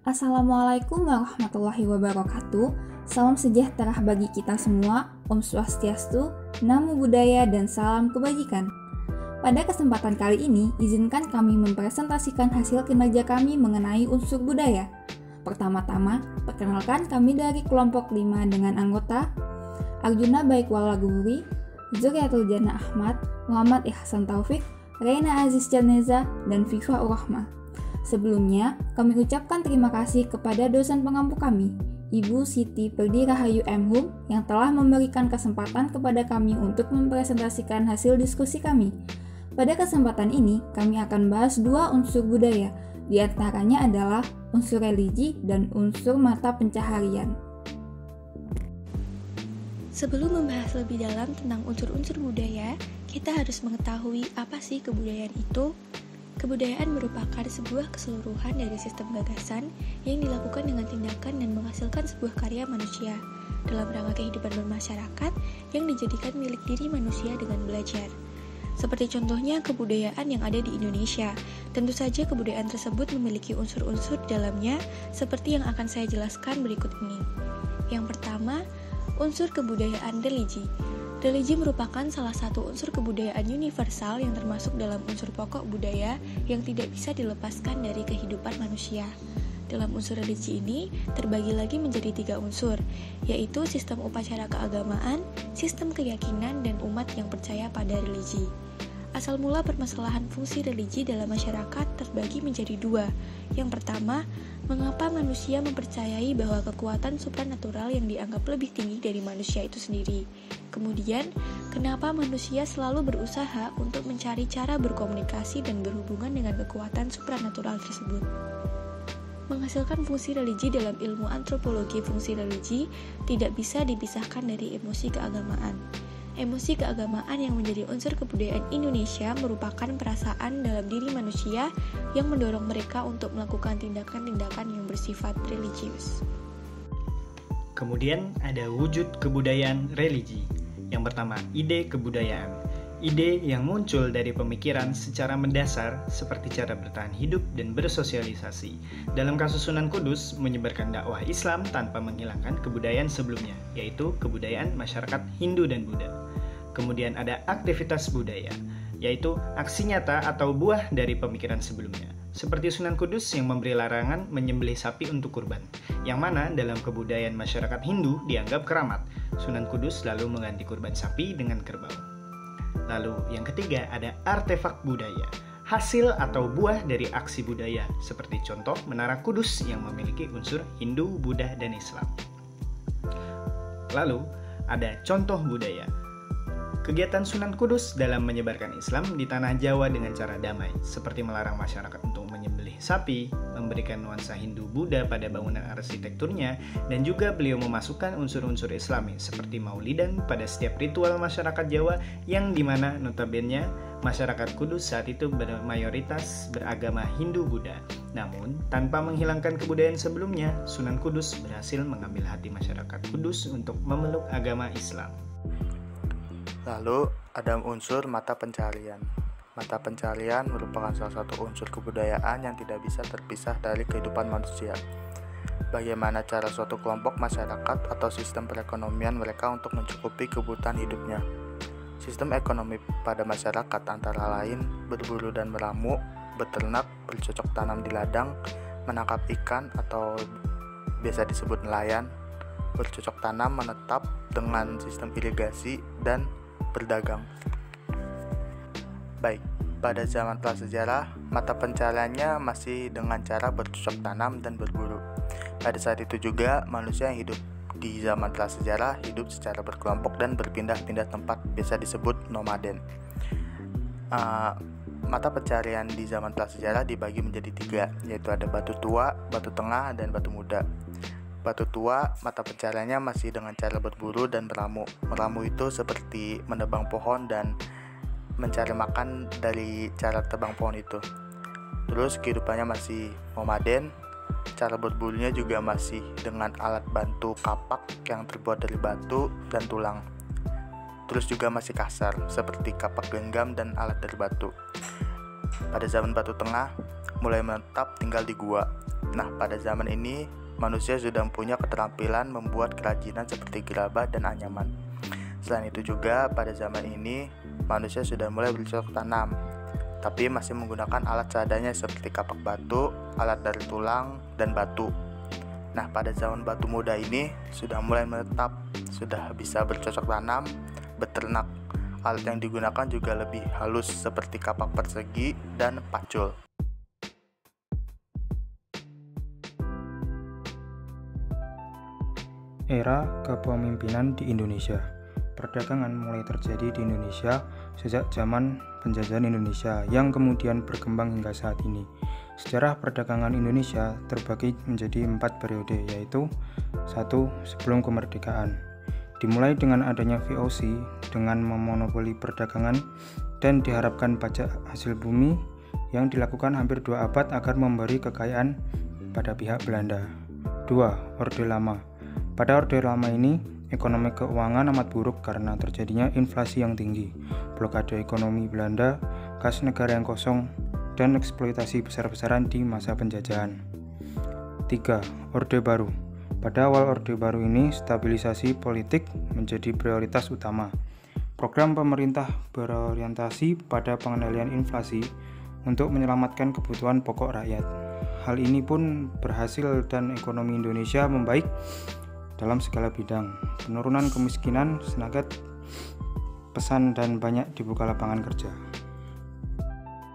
Assalamualaikum warahmatullahi wabarakatuh. Salam sejahtera bagi kita semua. Om Swastiastu, Namo Buddhaya, dan salam kebajikan. Pada kesempatan kali ini, izinkan kami mempresentasikan hasil kinerja kami mengenai unsur budaya. Pertama-tama, perkenalkan kami dari kelompok 5 dengan anggota Arjuna Baikwala Guri, Zuriatul Jannah Ahmad, Muhammad Ihsan Taufik, Reina Aziz Janeza, dan Viva Urahmah. Sebelumnya, kami ucapkan terima kasih kepada dosen pengampu kami, Ibu Siti Perdi Rahayu M. Hum, yang telah memberikan kesempatan kepada kami untuk mempresentasikan hasil diskusi kami. Pada kesempatan ini, kami akan bahas dua unsur budaya, di antaranya adalah unsur religi dan unsur mata pencaharian. Sebelum membahas lebih dalam tentang unsur-unsur budaya, kita harus mengetahui apa sih kebudayaan itu. Kebudayaan merupakan sebuah keseluruhan dari sistem gagasan yang dilakukan dengan tindakan dan menghasilkan sebuah karya manusia dalam rangka kehidupan bermasyarakat yang dijadikan milik diri manusia dengan belajar. Seperti contohnya kebudayaan yang ada di Indonesia. Tentu saja kebudayaan tersebut memiliki unsur-unsur dalamnya seperti yang akan saya jelaskan berikut ini. Yang pertama, unsur kebudayaan religi. Religi merupakan salah satu unsur kebudayaan universal yang termasuk dalam unsur pokok budaya yang tidak bisa dilepaskan dari kehidupan manusia. Dalam unsur religi ini terbagi lagi menjadi 3 unsur, yaitu sistem upacara keagamaan, sistem keyakinan, dan umat yang percaya pada religi. Asal mula permasalahan fungsi religi dalam masyarakat terbagi menjadi 2. Yang pertama, mengapa manusia mempercayai bahwa kekuatan supranatural yang dianggap lebih tinggi dari manusia itu sendiri? Kemudian, kenapa manusia selalu berusaha untuk mencari cara berkomunikasi dan berhubungan dengan kekuatan supranatural tersebut? Menghasilkan fungsi religi dalam ilmu antropologi fungsi religi tidak bisa dipisahkan dari emosi keagamaan. Emosi keagamaan yang menjadi unsur kebudayaan Indonesia merupakan perasaan dalam diri manusia yang mendorong mereka untuk melakukan tindakan-tindakan yang bersifat religius. Kemudian ada wujud kebudayaan religi. Yang pertama, ide kebudayaan. Ide yang muncul dari pemikiran secara mendasar seperti cara bertahan hidup dan bersosialisasi. Dalam kasus Sunan Kudus, menyebarkan dakwah Islam tanpa menghilangkan kebudayaan sebelumnya, yaitu kebudayaan masyarakat Hindu dan Buddha. Kemudian ada aktivitas budaya, yaitu aksi nyata atau buah dari pemikiran sebelumnya. Seperti Sunan Kudus yang memberi larangan menyembelih sapi untuk kurban, yang mana dalam kebudayaan masyarakat Hindu dianggap keramat. Sunan Kudus lalu mengganti kurban sapi dengan kerbau. Lalu yang ketiga ada artefak budaya, hasil atau buah dari aksi budaya, seperti contoh Menara Kudus yang memiliki unsur Hindu, Buddha, dan Islam. Lalu ada contoh budaya. Kegiatan Sunan Kudus dalam menyebarkan Islam di tanah Jawa dengan cara damai, seperti melarang masyarakat untuk menyembelih sapi, memberikan nuansa Hindu-Buddha pada bangunan arsitekturnya, dan juga beliau memasukkan unsur-unsur Islami seperti maulidan pada setiap ritual masyarakat Jawa yang dimana notabene masyarakat Kudus saat itu bermayoritas beragama Hindu-Buddha. Namun, tanpa menghilangkan kebudayaan sebelumnya, Sunan Kudus berhasil mengambil hati masyarakat Kudus untuk memeluk agama Islam. Lalu ada unsur mata pencaharian. Mata pencaharian merupakan salah satu unsur kebudayaan yang tidak bisa terpisah dari kehidupan manusia. Bagaimana cara suatu kelompok masyarakat atau sistem perekonomian mereka untuk mencukupi kebutuhan hidupnya. Sistem ekonomi pada masyarakat antara lain berburu dan meramu, beternak, bercocok tanam di ladang, menangkap ikan atau biasa disebut nelayan, bercocok tanam menetap dengan sistem irigasi, dan berdagang. Baik, pada zaman prasejarah, mata pencahariannya masih dengan cara bercocok tanam dan berburu. Pada saat itu juga, manusia yang hidup di zaman prasejarah hidup secara berkelompok dan berpindah-pindah tempat, biasa disebut nomaden. Mata pencaharian di zaman prasejarah dibagi menjadi 3, yaitu ada batu tua, batu tengah, dan batu muda. Batu tua, mata pencahariannya masih dengan cara berburu dan meramu. Meramu itu seperti menebang pohon dan mencari makan dari cara tebang pohon itu. Terus kehidupannya masih nomaden. Cara berburunya juga masih dengan alat bantu kapak yang terbuat dari batu dan tulang. Terus juga masih kasar, seperti kapak genggam dan alat dari batu. Pada zaman Batu Tengah, mulai menetap tinggal di gua. Nah, pada zaman ini manusia sudah punya keterampilan membuat kerajinan seperti gerabah dan anyaman. Selain itu juga pada zaman ini manusia sudah mulai bercocok tanam, tapi masih menggunakan alat seadanya seperti kapak batu, alat dari tulang, dan batu. Nah, pada zaman batu muda ini sudah mulai menetap, sudah bisa bercocok tanam, beternak. Alat yang digunakan juga lebih halus seperti kapak persegi dan pacul. Era kepemimpinan di Indonesia. Perdagangan mulai terjadi di Indonesia sejak zaman penjajahan Indonesia yang kemudian berkembang hingga saat ini. Sejarah perdagangan Indonesia terbagi menjadi 4 periode, yaitu 1. Sebelum kemerdekaan. Dimulai dengan adanya VOC dengan memonopoli perdagangan dan diharapkan pajak hasil bumi yang dilakukan hampir 2 abad agar memberi kekayaan pada pihak Belanda. 2. Orde Lama. Pada Orde Lama ini, ekonomi keuangan amat buruk karena terjadinya inflasi yang tinggi, blokade ekonomi Belanda, kas negara yang kosong, dan eksploitasi besar-besaran di masa penjajahan. 3. Orde Baru. Pada awal Orde Baru ini, stabilisasi politik menjadi prioritas utama. Program pemerintah berorientasi pada pengendalian inflasi untuk menyelamatkan kebutuhan pokok rakyat. Hal ini pun berhasil dan ekonomi Indonesia membaik dalam segala bidang. Penurunan kemiskinan sangat pesan dan banyak dibuka lapangan kerja.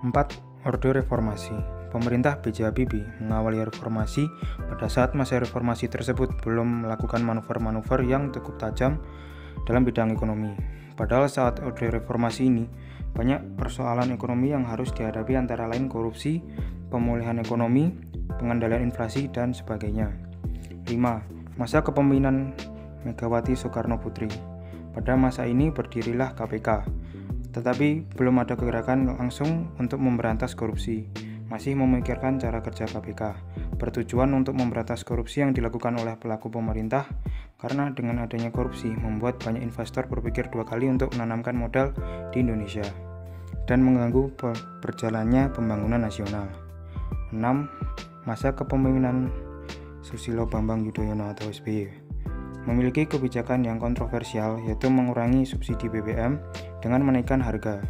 4. Orde Reformasi. Pemerintah B.J. Habibie mengawali reformasi. Pada saat masa reformasi tersebut belum melakukan manuver-manuver yang cukup tajam dalam bidang ekonomi. Padahal saat Orde Reformasi ini banyak persoalan ekonomi yang harus dihadapi, antara lain korupsi, pemulihan ekonomi, pengendalian inflasi, dan sebagainya. 5. Masa kepemimpinan Megawati Soekarno Putri. Pada masa ini berdirilah KPK, tetapi belum ada gerakan langsung untuk memberantas korupsi. Masih memikirkan cara kerja KPK, bertujuan untuk memberantas korupsi yang dilakukan oleh pelaku pemerintah, karena dengan adanya korupsi membuat banyak investor berpikir 2 kali untuk menanamkan modal di Indonesia dan mengganggu berjalannya pembangunan nasional. 6. Masa kepemimpinan Susilo Bambang Yudhoyono atau SBY. Memiliki kebijakan yang kontroversial, yaitu mengurangi subsidi BBM dengan menaikkan harga.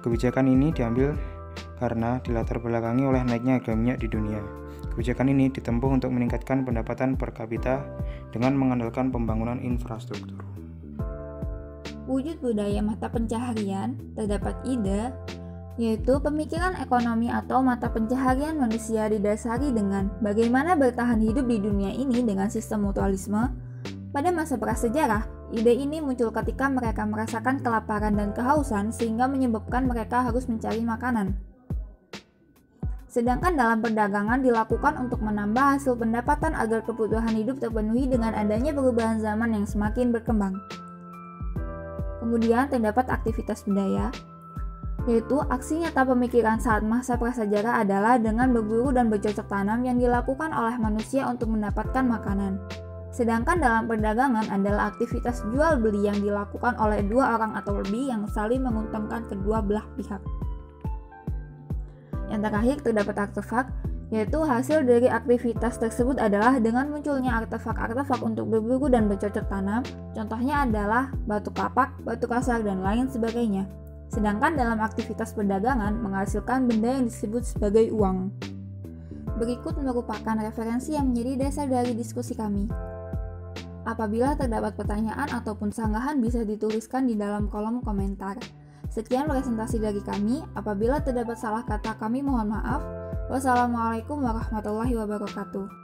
Kebijakan ini diambil karena dilatar belakangi oleh naiknya harga minyak di dunia. Kebijakan ini ditempuh untuk meningkatkan pendapatan per kapita dengan mengandalkan pembangunan infrastruktur. Wujud budaya mata pencaharian, terdapat ide yaitu pemikiran ekonomi atau mata pencaharian manusia didasari dengan bagaimana bertahan hidup di dunia ini dengan sistem mutualisme. Pada masa prasejarah, ide ini muncul ketika mereka merasakan kelaparan dan kehausan sehingga menyebabkan mereka harus mencari makanan. Sedangkan dalam perdagangan dilakukan untuk menambah hasil pendapatan agar kebutuhan hidup terpenuhi dengan adanya perubahan zaman yang semakin berkembang. Kemudian terdapat aktivitas budaya, yaitu aksi nyata pemikiran saat masa prasejarah adalah dengan berburu dan bercocok tanam yang dilakukan oleh manusia untuk mendapatkan makanan. Sedangkan dalam perdagangan adalah aktivitas jual beli yang dilakukan oleh 2 orang atau lebih yang saling menguntungkan kedua belah pihak. Yang terakhir terdapat artefak, yaitu hasil dari aktivitas tersebut adalah dengan munculnya artefak-artefak untuk berburu dan bercocok tanam. Contohnya adalah batu kapak, batu kasar, dan lain sebagainya. Sedangkan dalam aktivitas perdagangan menghasilkan benda yang disebut sebagai uang. Berikut merupakan referensi yang menjadi dasar dari diskusi kami. Apabila terdapat pertanyaan ataupun sanggahan bisa dituliskan di dalam kolom komentar. Sekian presentasi dari kami. Apabila terdapat salah kata kami mohon maaf. Wassalamualaikum warahmatullahi wabarakatuh.